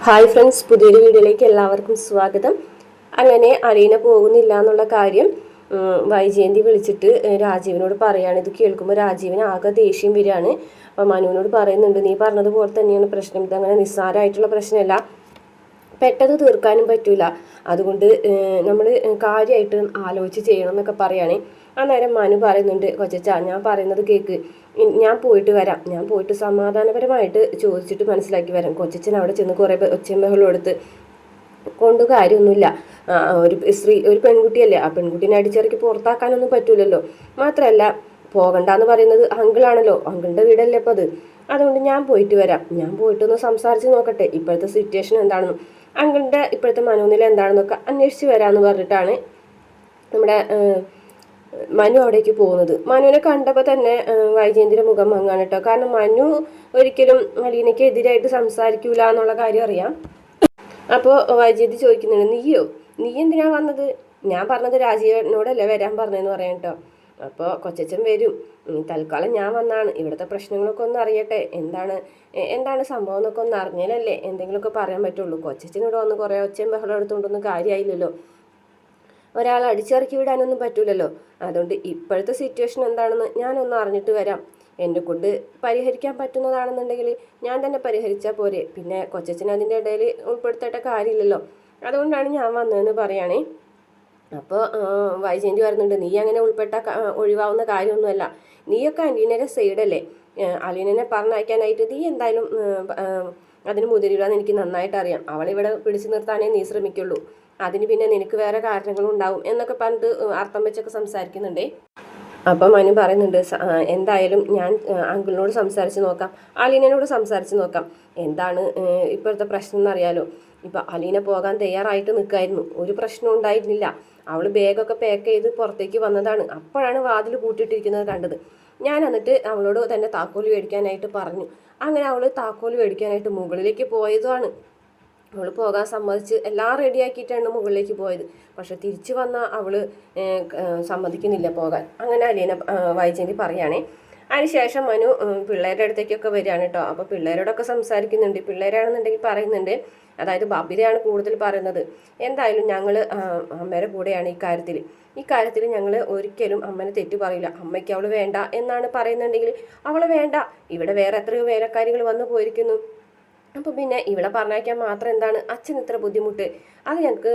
Hi friends, പുതിയൊരു വീഡിയോയിലേക്ക് എല്ലാവർക്കും സ്വാഗതം. അങ്ങനെ അലീന പോകുന്നില്ല എന്നുള്ള കാര്യം വൈജയന്തി വിളിച്ചിട്ട് രാജീവിനോട് പറയുകയാണ്. ഇത് കേൾക്കുമ്പോൾ രാജീവിന് ആകെ ദേഷ്യം വരികയാണ്. അപ്പം മനുവിനോട് പറയുന്നുണ്ട്, നീ പറഞ്ഞതുപോലെ തന്നെയാണ് പ്രശ്നം, ഇതങ്ങനെ നിസ്സാരമായിട്ടുള്ള പ്രശ്നമല്ല, പെട്ടെന്ന് തീർക്കാനും പറ്റൂല, അതുകൊണ്ട് നമ്മൾ കാര്യമായിട്ട് ആലോചിച്ച് ചെയ്യണം എന്നൊക്കെ പറയുകയാണ്. അന്നേരം മനു പറയുന്നുണ്ട്, കൊച്ചച്ച ഞാൻ പറയുന്നത് കേൾക്ക്, ഞാൻ പോയിട്ട് വരാം, ഞാൻ പോയിട്ട് സമാധാനപരമായിട്ട് ചോദിച്ചിട്ട് മനസ്സിലാക്കി വരാം. കൊച്ചച്ചൻ അവിടെ ചെന്ന് കുറേ ഒച്ചമ്പകളും എടുത്ത് കൊണ്ട് കാര്യമൊന്നുമില്ല. ഒരു പെൺകുട്ടിയല്ലേ, ആ പെൺകുട്ടീനെ അടിച്ചിറക്കി പുറത്താക്കാനൊന്നും പറ്റൂലല്ലോ. മാത്രമല്ല പോകണ്ടെന്ന് പറയുന്നത് അങ്കിളാണല്ലോ, അങ്കിളിൻ്റെ വീടല്ലേ അപ്പോൾ അത്. അതുകൊണ്ട് ഞാൻ പോയിട്ട് വരാം, ഞാൻ പോയിട്ടൊന്ന് സംസാരിച്ച് നോക്കട്ടെ ഇപ്പോഴത്തെ സിറ്റുവേഷൻ എന്താണെന്ന്, അങ്കിളിൻ്റെ ഇപ്പോഴത്തെ മനോനില എന്താണെന്നൊക്കെ അന്വേഷിച്ച് വരാമെന്ന് പറഞ്ഞിട്ടാണ് നമ്മുടെ മനു അവിടേക്ക് പോകുന്നത്. മനുവിനെ കണ്ടപ്പോൾ തന്നെ വൈജയന്തിയുടെ മുഖം മങ്ങാണ് കേട്ടോ. കാരണം മനു ഒരിക്കലും അലീനയ്ക്ക് എതിരായിട്ട് സംസാരിക്കൂല എന്നുള്ള കാര്യം അറിയാം. അപ്പോൾ വൈജയന്തി ചോദിക്കുന്നുണ്ട്, നീ എന്തിനാ വന്നത്? ഞാൻ പറഞ്ഞത് രാജീവനോടല്ലേ വരാൻ പറഞ്ഞതെന്ന് പറയാം കേട്ടോ. അപ്പോൾ കൊച്ചച്ഛൻ വരും, തൽക്കാലം ഞാൻ വന്നാണ്, ഇവിടുത്തെ പ്രശ്നങ്ങളൊക്കെ ഒന്ന് അറിയട്ടെ, എന്താണ് സംഭവം എന്നൊക്കെ ഒന്ന് അറിഞ്ഞാലല്ലേ എന്തെങ്കിലുമൊക്കെ പറയാൻ പറ്റുള്ളൂ. കൊച്ചച്ഛനോട് വന്ന് കുറേ ഒച്ചയും ബഹളം എടുത്തുകൊണ്ടൊന്നും കാര്യമായില്ലല്ലോ, ഒരാളെ അടിച്ചിറക്കി വിടാനൊന്നും പറ്റൂലല്ലോ. അതുകൊണ്ട് ഇപ്പോഴത്തെ സിറ്റുവേഷൻ എന്താണെന്ന് ഞാനൊന്ന് അറിഞ്ഞിട്ട് വരാം, എന്നെ കൊണ്ട് പരിഹരിക്കാൻ പറ്റുന്നതാണെന്നുണ്ടെങ്കിൽ ഞാൻ തന്നെ പരിഹരിച്ചാൽ പോരെ, പിന്നെ കൊച്ചച്ഛൻ അതിൻ്റെ ഇടയിൽ ഉൾപ്പെടുത്തേണ്ട കാര്യമില്ലല്ലോ, അതുകൊണ്ടാണ് ഞാൻ വന്നതെന്ന് പറയുകയാണേ. അപ്പോൾ വൈജയന്തി പറയുന്നുണ്ട്, നീ അങ്ങനെ ഒഴിവാവുന്ന കാര്യമൊന്നുമല്ല, നീയൊക്കെ അലീനയുടെ സൈഡല്ലേ, അലീനനെ പറഞ്ഞയക്കാനായിട്ട് നീ എന്തായാലും അതിന് മുതിരില്ലാന്ന് എനിക്ക് നന്നായിട്ട് അറിയാം, അവളിവിടെ പിടിച്ചു നിർത്താനേ നീ ശ്രമിക്കുള്ളൂ, അതിന് പിന്നെ നിനക്ക് വേറെ കാരണങ്ങളും ഉണ്ടാവും എന്നൊക്കെ പറഞ്ഞിട്ട് അർത്ഥം വെച്ചൊക്കെ സംസാരിക്കുന്നുണ്ടേ. അപ്പം മനു പറയുന്നുണ്ട്, എന്തായാലും ഞാൻ അങ്കിളിനോട് സംസാരിച്ച് നോക്കാം, അലീനോട് സംസാരിച്ച് നോക്കാം, എന്താണ് ഇപ്പോഴത്തെ പ്രശ്നം എന്നറിയാലോ. ഇപ്പം അലീന പോകാൻ തയ്യാറായിട്ട് നിൽക്കായിരുന്നു, ഒരു പ്രശ്നം ഉണ്ടായിരുന്നില്ല, അവൾ ബാഗൊക്കെ പാക്ക് ചെയ്ത് പുറത്തേക്ക് വന്നതാണ്, അപ്പോഴാണ് വാതിൽ പൂട്ടിയിട്ടിരിക്കുന്നത് കണ്ടത്. ഞാൻ എന്നിട്ട് അവളോട് തന്നെ താക്കോല് മേടിക്കാനായിട്ട് പറഞ്ഞു, അങ്ങനെ അവൾ താക്കോല് മേടിക്കാനായിട്ട് മുകളിലേക്ക് പോയതുമാണ്. അവൾ പോകാൻ സമ്മതിച്ച് എല്ലാം റെഡിയാക്കിയിട്ടാണ് മുകളിലേക്ക് പോയത്. പക്ഷെ തിരിച്ചു വന്ന അവൾ സമ്മതിക്കുന്നില്ല പോകാൻ. അങ്ങനെ അലീന വൈജയന്തി പറയുകയാണേ. അതിനുശേഷം മനു പിള്ളേരുടെ അടുത്തേക്കൊക്കെ വരികയാണ് കേട്ടോ. അപ്പോൾ പിള്ളേരോടൊക്കെ സംസാരിക്കുന്നുണ്ട്. പിള്ളേരാണെന്നുണ്ടെങ്കിൽ പറയുന്നുണ്ട്, അതായത് ബബിതയാണ് കൂടുതൽ പറയുന്നത്, എന്തായാലും ഞങ്ങൾ അമ്മയുടെ കൂടെയാണ് ഈ കാര്യത്തിൽ ഞങ്ങൾ ഒരിക്കലും അമ്മനെ തെറ്റു പറയില്ല, അമ്മയ്ക്ക് അവൾ വേണ്ട എന്നാണ് പറയുന്നുണ്ടെങ്കിൽ അവൾ വേണ്ട, ഇവിടെ വേറെ എത്രയോ വേലക്കാരികൾ വന്നു പോയിരിക്കുന്നു, അപ്പോൾ പിന്നെ ഇവിടെ പറഞ്ഞയക്കാൻ മാത്രം എന്താണ് അച്ഛൻ ഇത്ര ബുദ്ധിമുട്ട്, അത് ഞങ്ങൾക്ക്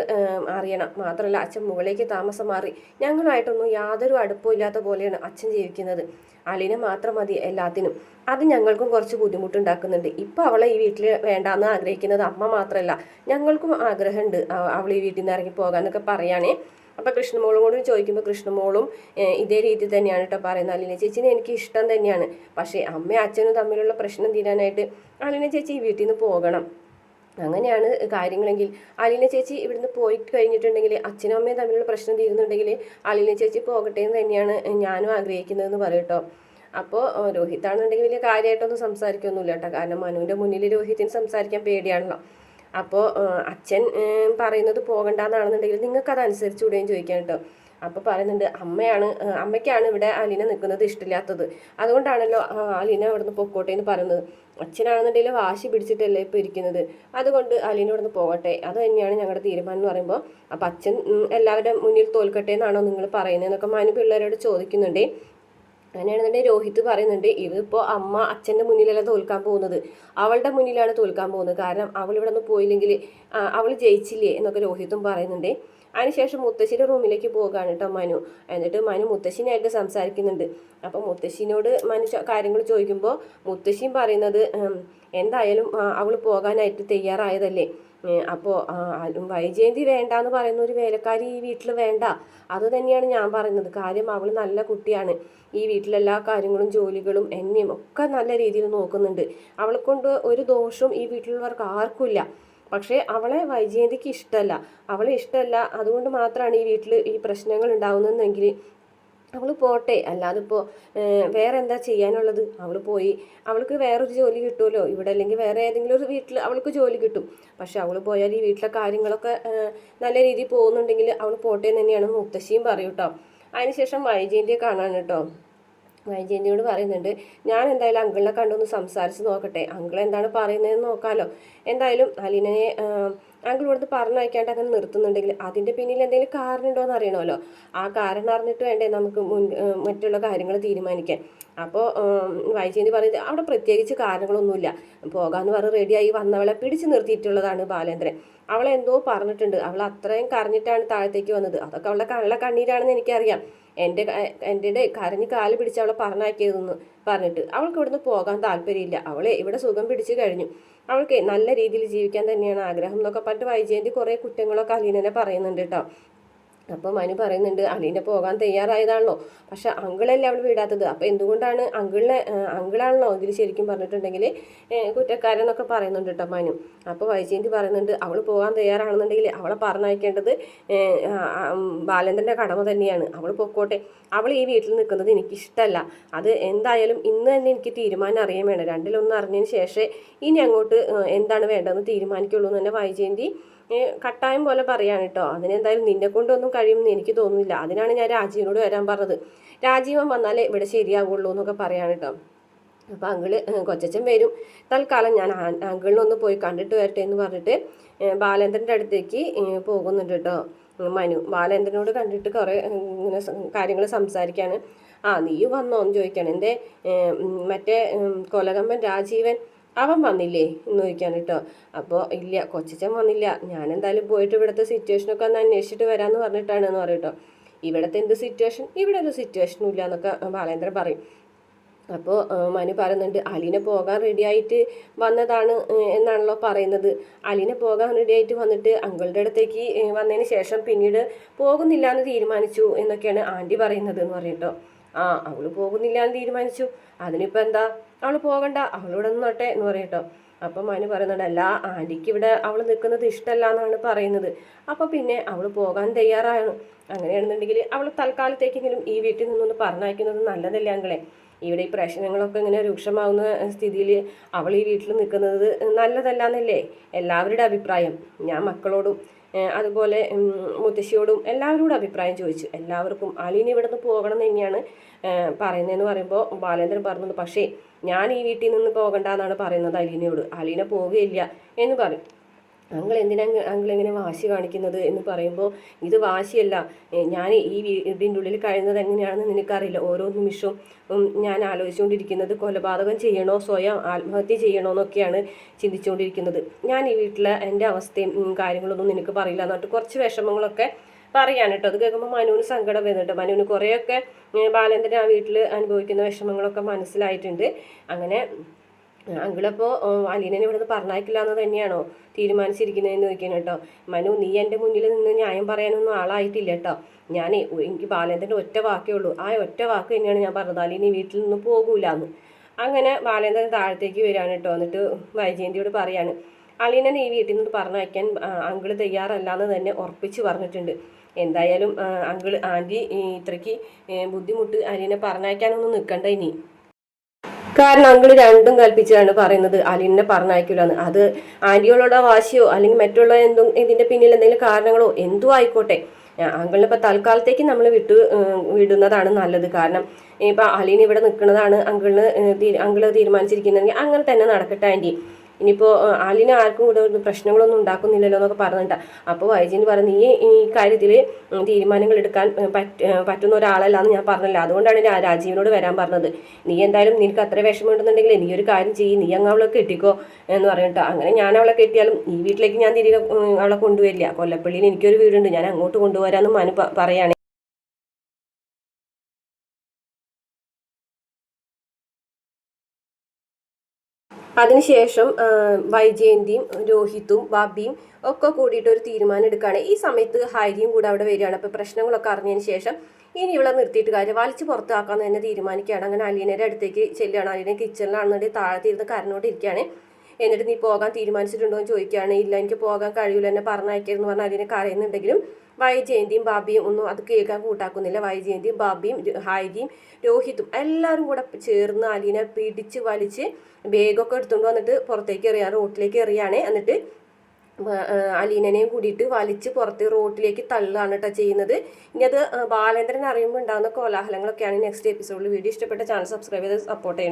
അറിയണം. മാത്രമല്ല അച്ഛൻ മുകളിലേക്ക് താമസം മാറി, ഞങ്ങളുമായിട്ടൊന്നും യാതൊരു അടുപ്പവും ഇല്ലാത്ത പോലെയാണ് അച്ഛൻ ജീവിക്കുന്നത്, അലീന മാത്രം മതി എല്ലാത്തിനും, അത് ഞങ്ങൾക്കും കുറച്ച് ബുദ്ധിമുട്ടുണ്ടാക്കുന്നുണ്ട്. ഇപ്പോൾ അവളെ ഈ വീട്ടിൽ വേണ്ടാന്ന് ആഗ്രഹിക്കുന്നത് അമ്മ മാത്രമല്ല, ഞങ്ങൾക്കും ആഗ്രഹമുണ്ട് അവൾ ഈ വീട്ടിൽ നിന്ന് ഇറങ്ങി പോകാമെന്നൊക്കെ പറയുകയാണേ. അപ്പോൾ കൃഷ്ണമോളും കൂടി ചോദിക്കുമ്പോൾ കൃഷ്ണമോളും ഇതേ രീതി തന്നെയാണ് കേട്ടോ പറയുന്നത്, അലീന ചേച്ചിനെ എനിക്ക് ഇഷ്ടം തന്നെയാണ്, പക്ഷേ അമ്മയും അച്ഛനും തമ്മിലുള്ള പ്രശ്നം തീരാനായിട്ട് അലീന ചേച്ചി ഈ വീട്ടിൽ നിന്ന് പോകണം, അങ്ങനെയാണ് കാര്യങ്ങളെങ്കിൽ അലീന ചേച്ചി ഇവിടുന്ന് പോയി കഴിഞ്ഞിട്ടുണ്ടെങ്കിൽ അച്ഛനും അമ്മയും തമ്മിലുള്ള പ്രശ്നം തീരുന്നുണ്ടെങ്കിൽ അലീന ചേച്ചി പോകട്ടെ എന്ന് തന്നെയാണ് ഞാനും ആഗ്രഹിക്കുന്നതെന്ന് പറയും കേട്ടോ. അപ്പോൾ രോഹിത്താണെന്നുണ്ടെങ്കിൽ വലിയ കാര്യമായിട്ടൊന്നും സംസാരിക്കൊന്നുമില്ല കേട്ടോ, കാരണം മനുവിൻ്റെ മുന്നിൽ രോഹിത്തിന് സംസാരിക്കാൻ പേടിയാണല്ലോ. അപ്പോൾ അച്ഛൻ പറയുന്നത് പോകണ്ടെന്നാണെന്നുണ്ടെങ്കിൽ നിങ്ങൾക്ക് അതനുസരിച്ചുകൂടെയും ചോദിക്കാൻ കേട്ടോ. അപ്പോൾ പറയുന്നുണ്ട്, അമ്മയ്ക്കാണ് ഇവിടെ അലീന നിൽക്കുന്നത് ഇഷ്ടമില്ലാത്തത്, അതുകൊണ്ടാണല്ലോ അലീന ഇവിടുന്ന് പൊക്കോട്ടെ എന്ന് പറയുന്നത്, അച്ഛനാണെന്നുണ്ടെങ്കിൽ വാശി പിടിച്ചിട്ടല്ലേ ഇപ്പോൾ ഇരിക്കുന്നത്, അതുകൊണ്ട് അലീന ഇവിടുന്ന് പോകട്ടെ, അത് തന്നെയാണ് ഞങ്ങളുടെ തീരുമാനം എന്ന് പറയുമ്പോൾ, അപ്പം അച്ഛൻ എല്ലാവരുടെ മുന്നിൽ തോൽക്കട്ടെ എന്നാണോ നിങ്ങൾ പറയുന്നതെന്നൊക്കെ മനു പിള്ളേരോട് ചോദിക്കുന്നുണ്ട്. അങ്ങനെയാണെന്നുണ്ടെങ്കിൽ രോഹിത് പറയുന്നുണ്ട്, ഇതിപ്പോൾ അമ്മ അച്ഛൻ്റെ മുന്നിലല്ല തോൽക്കാൻ പോകുന്നത്, അവളുടെ മുന്നിലാണ് തോൽക്കാൻ പോകുന്നത്, കാരണം അവൾ ഇവിടെ നിന്ന് പോയില്ലെങ്കിൽ അവൾ ജയിച്ചില്ലേ എന്നൊക്കെ രോഹിത്തും പറയുന്നുണ്ട്. അതിനുശേഷം മുത്തശ്ശിയുടെ റൂമിലേക്ക് പോകുകയാണ് കേട്ടോ മനു. എന്നിട്ട് മനു മുത്തശ്ശിനായിട്ട് സംസാരിക്കുന്നുണ്ട്. അപ്പോൾ മുത്തശ്ശിനോട് മനു കാര്യങ്ങൾ ചോദിക്കുമ്പോൾ മുത്തശ്ശിയും പറയുന്നത്, എന്തായാലും അവൾ പോകാനായിട്ട് തയ്യാറായതല്ലേ, അപ്പോൾ വൈജയന്തി വേണ്ട എന്ന് പറയുന്ന ഒരു വേലക്കാരി ഈ വീട്ടിൽ വേണ്ട, അത് തന്നെയാണ് ഞാൻ പറയുന്നത്. കാര്യം അവൾ നല്ല കുട്ടിയാണ്, ഈ വീട്ടിലെല്ലാ കാര്യങ്ങളും ജോലികളും എന്നെയും ഒക്കെ നല്ല രീതിയിൽ നോക്കുന്നുണ്ട്, അവളെ കൊണ്ട് ഒരു ദോഷവും ഈ വീട്ടിലുള്ളവർക്ക് ആർക്കുമില്ല. പക്ഷേ അവളെ വൈജയന്തിക്ക് ഇഷ്ടമല്ല, അതുകൊണ്ട് മാത്രമാണ് ഈ വീട്ടിൽ ഈ പ്രശ്നങ്ങൾ ഉണ്ടാകുന്നതെങ്കിൽ അവൾ പോട്ടെ, അല്ലാതെ ഇപ്പോൾ വേറെ എന്താ ചെയ്യാനുള്ളത്, അവൾ പോയി അവൾക്ക് വേറൊരു ജോലി കിട്ടുമല്ലോ ഇവിടെ, അല്ലെങ്കിൽ വേറെ ഏതെങ്കിലും ഒരു വീട്ടിൽ അവൾക്ക് ജോലി കിട്ടും. പക്ഷെ അവൾ പോയാൽ ഈ വീട്ടിലെ കാര്യങ്ങളൊക്കെ നല്ല രീതിയിൽ പോകുന്നുണ്ടെങ്കിൽ അവൾ പോട്ടെ എന്ന് തന്നെയാണ് മുത്തശ്ശിയും പറയും കേട്ടോ. അതിനുശേഷം വൈജയന്തിയെ കാണാൻ കേട്ടോ. വൈജയന്തിയോട് പറയുന്നുണ്ട്, ഞാൻ എന്തായാലും അങ്കിളിനെ കണ്ടൊന്ന് സംസാരിച്ച് നോക്കട്ടെ, അങ്കിൾ എന്താണ് പറയുന്നതെന്ന് നോക്കാമല്ലോ. എന്തായാലും അലീനയെ അങ്കിൾ ഇവിടുന്ന് പറഞ്ഞയക്കാണ്ട് അങ്ങനെ നിർത്തുന്നുണ്ടെങ്കിൽ അതിൻ്റെ പിന്നിൽ എന്തെങ്കിലും കാരണം ഉണ്ടോ എന്ന് അറിയണമല്ലോ. ആ കാരണം അറിഞ്ഞിട്ട് വേണ്ടേ നമുക്ക് മറ്റുള്ള കാര്യങ്ങൾ തീരുമാനിക്കാൻ. അപ്പോൾ വൈജയന്തി പറയുന്നത് അവിടെ പ്രത്യേകിച്ച് കാരണങ്ങളൊന്നുമില്ല, പോകാമെന്ന് പറഞ്ഞ് റെഡിയായി വന്നവളെ പിടിച്ചു നിർത്തിയിട്ടുള്ളതാണ് ബാലേന്ദ്രൻ. അവളെ എന്തോ പറഞ്ഞിട്ടുണ്ട്, അവൾ അത്രയും കരഞ്ഞിട്ടാണ് താഴത്തേക്ക് വന്നത്. അതൊക്കെ അവളുടെ കണ്ണീരാണെന്ന് എനിക്കറിയാം. എൻ്റെ കരഞ്ഞ് കാല് പിടിച്ച് അവളെ പറഞ്ഞയക്കരുതെന്ന് പറഞ്ഞിട്ട് അവൾക്ക് ഇവിടുന്ന് പോകാൻ താല്പര്യമില്ല. അവളെ ഇവിടെ സുഖം പിടിച്ചു കഴിഞ്ഞു, അവൾക്ക് നല്ല രീതിയിൽ ജീവിക്കാൻ തന്നെയാണ് ആഗ്രഹം എന്നൊക്കെ പറഞ്ഞിട്ട് വൈജയന്തി കുറേ കുറ്റങ്ങളൊക്കെ അലീനനെ പറയുന്നുണ്ട് കേട്ടോ. അപ്പോൾ മനു പറയുന്നുണ്ട്, അലീന പോകാൻ തയ്യാറായതാണല്ലോ, പക്ഷെ അങ്കിളല്ലേ അവൾ വിടാത്തത്. അപ്പോൾ എന്തുകൊണ്ടാണ് അങ്കിളാണല്ലോ ഇതിൽ ശരിക്കും പറഞ്ഞിട്ടുണ്ടെങ്കിൽ കുറ്റക്കാരെന്നൊക്കെ പറയുന്നുണ്ട് കേട്ടോ മനു. അപ്പോൾ വൈജയന്തി പറയുന്നുണ്ട്, അവൾ പോകാൻ തയ്യാറാണെന്നുണ്ടെങ്കിൽ അവളെ പറഞ്ഞയക്കേണ്ടത് ബാലേന്ദ്രൻ്റെ കടമ തന്നെയാണ്. അവൾ പൊക്കോട്ടെ, അവൾ ഈ വീട്ടിൽ നിൽക്കുന്നത് എനിക്കിഷ്ടമല്ല. അത് എന്തായാലും ഇന്ന് തന്നെ എനിക്ക് തീരുമാനം അറിയാൻ വേണം. രണ്ടിലൊന്നും അറിഞ്ഞതിന് ശേഷമേ ഇനി അങ്ങോട്ട് എന്താണ് വേണ്ടതെന്ന് തീരുമാനിക്കുള്ളൂ എന്ന് തന്നെ വൈജയന്തി കട്ടായം പോലെ പറയാണ് കേട്ടോ. അതിനെന്തായാലും നിന്നെ കൊണ്ടൊന്നും കഴിയുമെന്ന് എനിക്ക് തോന്നുന്നില്ല. അതിനാണ് ഞാൻ രാജീവിനോട് വരാൻ പറഞ്ഞത്. രാജീവൻ വന്നാലേ ഇവിടെ ശരിയാവുള്ളൂ എന്നൊക്കെ പറയാണ് കേട്ടോ. അപ്പോൾ അങ്കിള് കൊച്ചച്ഛൻ വരും, തൽക്കാലം ഞാൻ അങ്കിളിനൊന്ന് പോയി കണ്ടിട്ട് വരട്ടെ എന്ന് പറഞ്ഞിട്ട് ബാലേന്ദ്രൻ്റെ അടുത്തേക്ക് പോകുന്നുണ്ട് കേട്ടോ മനു. ബാലേന്ദ്രനോട് കണ്ടിട്ട് കുറേ ഇങ്ങനെ കാര്യങ്ങൾ സംസാരിക്കാണ്. നീ വന്നോ എന്ന് ചോദിക്കാണ്. എൻ്റെ മറ്റേ കൊലകമ്പൻ രാജീവൻ അവൻ വന്നില്ലേ എന്ന് ചോദിക്കാൻ കേട്ടോ. അപ്പോൾ ഇല്ല, കൊച്ചച്ഛൻ വന്നില്ല, ഞാൻ എന്തായാലും പോയിട്ട് ഇവിടുത്തെ സിറ്റുവേഷനൊക്കെ ഒന്ന് അന്വേഷിച്ചിട്ട് വരാമെന്ന് പറഞ്ഞിട്ടാണ് എന്ന് പറയും കേട്ടോ. ഇവിടുത്തെ എന്ത് സിറ്റുവേഷൻ, ഇവിടെ ഒരു സിറ്റുവേഷനും ഇല്ല എന്നൊക്കെ ബാലേന്ദ്രൻ പറയും. അപ്പോൾ മനു പറയുന്നുണ്ട്, അലീന പോകാൻ റെഡിയായിട്ട് വന്നതാണ് എന്നാണല്ലോ പറയുന്നത്. അലീന പോകാൻ റെഡിയായിട്ട് വന്നിട്ട് അങ്കിളുടെ അടുത്തേക്ക് വന്നതിന് ശേഷം പിന്നീട് പോകുന്നില്ല എന്ന് തീരുമാനിച്ചു എന്നൊക്കെയാണ് ആൻറ്റി പറയുന്നത് എന്ന് പറയട്ടോ. അവൾ പോകുന്നില്ല എന്ന് തീരുമാനിച്ചു, അതിനിപ്പോൾ എന്താ, അവൾ പോകണ്ട, അവളിവിടെ നിന്നോട്ടെ എന്ന് പറയട്ടോ. അപ്പം മനു പറയുന്നുണ്ട്, അല്ല ആൻറ്റിക്ക് ഇവിടെ അവൾ നിൽക്കുന്നത് ഇഷ്ടമല്ല എന്നാണ് പറയുന്നത്. അപ്പോൾ പിന്നെ അവൾ പോകാൻ തയ്യാറാണ്. അങ്ങനെയാണെന്നുണ്ടെങ്കിൽ അവൾ തൽക്കാലത്തേക്കെങ്കിലും ഈ വീട്ടിൽ നിന്നൊന്ന് പറഞ്ഞയക്കുന്നത് നല്ലതല്ലേ അങ്ങളെ. ഇവിടെ ഈ പ്രശ്നങ്ങളൊക്കെ ഇങ്ങനെ രൂക്ഷമാവുന്ന സ്ഥിതിയിൽ അവൾ ഈ വീട്ടിൽ നിൽക്കുന്നത് നല്ലതല്ല എന്നല്ലേ എല്ലാവരുടെ അഭിപ്രായം. ഞാൻ മക്കളോടും അതുപോലെ മുത്തശ്ശിയോടും എല്ലാവരോടും അഭിപ്രായം ചോദിച്ചു. എല്ലാവർക്കും അലീന ഇവിടെ നിന്ന് പോകണം എന്ന് തന്നെയാണ് പറയുന്നതെന്ന് പറയുമ്പോൾ ബാലേന്ദ്രൻ പറഞ്ഞത്, പക്ഷേ ഞാൻ ഈ വീട്ടിൽ നിന്ന് പോകണ്ട എന്നാണ് പറയുന്നത് അലീനയോട്. അലീന പോവുകയില്ല എന്ന് പറയും. അങ്കിൾ എങ്ങനെ വാശി കാണിക്കുന്നത് എന്ന് പറയുമ്പോൾ, ഇത് വാശിയല്ല, ഞാൻ ഈ വീടിൻ്റെ ഉള്ളിൽ കഴിയുന്നത് എങ്ങനെയാണെന്ന് നിനക്കറിയില്ല. ഓരോ നിമിഷവും ഞാൻ ആലോചിച്ചുകൊണ്ടിരിക്കുന്നത് കൊലപാതകം ചെയ്യണോ സ്വയം ആത്മഹത്യ ചെയ്യണോ എന്നൊക്കെയാണ് ചിന്തിച്ചുകൊണ്ടിരിക്കുന്നത്. ഞാൻ ഈ വീട്ടിലെ എൻ്റെ അവസ്ഥയും കാര്യങ്ങളൊന്നും നിനക്ക് പറയില്ല എന്നിട്ട് കുറച്ച് വിഷമങ്ങളൊക്കെ പറയാണ് കേട്ടോ. അത് കേൾക്കുമ്പോൾ മനുവിന് സങ്കടം വരുന്നുണ്ട്. മനുവിന് കുറേയൊക്കെ ബാലേന്ദ്രൻ ആ വീട്ടിൽ അനുഭവിക്കുന്ന വിഷമങ്ങളൊക്കെ മനസ്സിലായിട്ടുണ്ട്. അങ്ങനെ അങ്കിളപ്പോൾ അലീനനെ ഇവിടുന്ന് പറഞ്ഞയക്കില്ല എന്ന് തന്നെയാണോ തീരുമാനിച്ചിരിക്കുന്നതെന്ന് ചോദിക്കണം കേട്ടോ. മനു, നീ എൻ്റെ മുന്നിൽ നിന്ന് ന്യായം പറയാനൊന്നും ആളായിട്ടില്ല കേട്ടോ. എനിക്ക് ബാലേന്ദ്രൻ്റെ ഒറ്റ വാക്കേ ഉള്ളൂ, ആ ഒറ്റ വാക്ക് തന്നെയാണ് ഞാൻ പറഞ്ഞത്, അലീന വീട്ടിൽ നിന്ന് പോകൂല എന്ന്. അങ്ങനെ ബാലേന്ദ്രൻ താഴത്തേക്ക് വരികയാണ് കേട്ടോ. എന്നിട്ട് വൈജയന്തിയോട് പറയാണ്, അലീനനെ ഈ വീട്ടിൽ നിന്ന് പറഞ്ഞയക്കാൻ അങ്കിള് തയ്യാറല്ല എന്ന് തന്നെ ഉറപ്പിച്ച് പറഞ്ഞിട്ടുണ്ട്. എന്തായാലും ആൻറ്റി ഇത്രയ്ക്ക് ബുദ്ധിമുട്ട് അലീനെ പറഞ്ഞയക്കാനൊന്നും നിൽക്കണ്ട ഇനി. കാരണം അങ്കിള് രണ്ടും കൽപ്പിച്ചാണ് പറയുന്നത് അലീനെ പറഞ്ഞയക്കില്ലെന്ന്. അത് ആൻറ്റിയോളുടെ വാശിയോ അല്ലെങ്കിൽ മറ്റുള്ള ഇതിൻ്റെ പിന്നിൽ എന്തെങ്കിലും കാരണങ്ങളോ എന്തോ ആയിക്കോട്ടെ, അങ്കിളിനെ ഇപ്പോൾ തൽക്കാലത്തേക്ക് നമ്മൾ വിടുന്നതാണ് നല്ലത്. കാരണം ഇപ്പം അലീന ഇവിടെ നിൽക്കുന്നതാണ് അങ്കിള് തീരുമാനിച്ചിരിക്കുന്നതെങ്കിൽ അങ്ങനെ തന്നെ നടക്കട്ടെ ആൻറ്റി. ഇനിയിപ്പോൾ അലീന ആർക്കും കൂടെ പ്രശ്നങ്ങളൊന്നും ഉണ്ടാക്കുന്നില്ലല്ലോ എന്നൊക്കെ പറഞ്ഞിട്ടാ. അപ്പോൾ വൈജയന്തി പറഞ്ഞു, നീ ഈ കാര്യത്തിൽ തീരുമാനങ്ങൾ എടുക്കാൻ പറ്റുന്ന ഒരാളല്ല എന്ന് ഞാൻ പറഞ്ഞില്ല, അതുകൊണ്ടാണ് ഞാൻ രാജീവിനോട് വരാൻ പറഞ്ഞത്. നീ എന്തായാലും നിനക്ക് അത്ര വിഷമമുണ്ടെന്നുണ്ടെങ്കിൽ നീ ഒരു കാര്യം ചെയ്യും, നീ അങ്ങ് അവളെ കെട്ടിക്കോ എന്ന് പറഞ്ഞിട്ടോ. അങ്ങനെ ഞാൻ അവളെ കെട്ടിയാലും ഈ വീട്ടിലേക്ക് ഞാൻ തിരികെ അവളെ കൊണ്ടുവരില്ല. കൊല്ലപ്പള്ളിയിൽ എനിക്കൊരു വീടുണ്ട്, ഞാൻ അങ്ങോട്ട് കൊണ്ടുവരാമെന്ന് മനു പറയുകയാണ്. അതിനുശേഷം വൈജയന്തിയും രോഹിത്തും ബാബിയും ഒക്കെ കൂടിയിട്ട് ഒരു തീരുമാനം എടുക്കുകയാണ്. ഈ സമയത്ത് ഹരിയും കൂടെ അവിടെ വരികയാണ്. അപ്പോൾ പ്രശ്നങ്ങളൊക്കെ അറിഞ്ഞതിന് ശേഷം ഇനി ഇവിടെ നിർത്തിയിട്ട് കാര്യം വലിച്ച് പുറത്താക്കാമെന്ന് തന്നെ തീരുമാനിക്കുകയാണ്. അങ്ങനെ അലീനയുടെ അടുത്തേക്ക് ചെല്ലുകയാണ്. അലീന കിച്ചണിലാണെന്നുണ്ടെങ്കിൽ താഴത്തിരുന്ന് കരഞ്ഞോണ്ടിരിക്കുകയാണ്. എന്നിട്ട് നീ പോകാൻ തീരുമാനിച്ചിട്ടുണ്ടോ എന്ന് ചോദിക്കുകയാണ്. ഇല്ല, എനിക്ക് പോകാൻ കഴിയില്ല, എന്നെ പറഞ്ഞയക്കരുതെന്ന് പറഞ്ഞാൽ അലീന കരയുന്നുണ്ടെങ്കിലും വൈജയന്തിയും ബാബിയും ഒന്നും അത് കേൾക്കാൻ കൂട്ടാക്കുന്നില്ല. വൈജയന്തിയും ബാബിയും ഹരിയും രോഹിത്തും എല്ലാവരും കൂടെ ചേർന്ന് അലീനെ പിടിച്ച് വലിച്ച് ബാഗൊക്കെ എടുത്തുകൊണ്ട് വന്നിട്ട് പുറത്തേക്ക് എറിയാൻ റോട്ടിലേക്ക് എറിയാണ്. എന്നിട്ട് അലീനനെയും കൂടിയിട്ട് വലിച്ച് പുറത്ത് റോട്ടിലേക്ക് തള്ളുകയാണ് കേട്ടോ ചെയ്യുന്നത്. ഇനി അത് ബാലേന്ദ്രൻ അറിയുമ്പോൾ ഉണ്ടാകുന്ന കോലാഹലങ്ങളൊക്കെയാണ് നെക്സ്റ്റ് എപ്പിസോഡിൽ. വീഡിയോ ഇഷ്ടപ്പെട്ട ചാനൽ സബ്സ്ക്രൈബ് ചെയ്ത് സപ്പോർട്ട് ചെയ്യണം.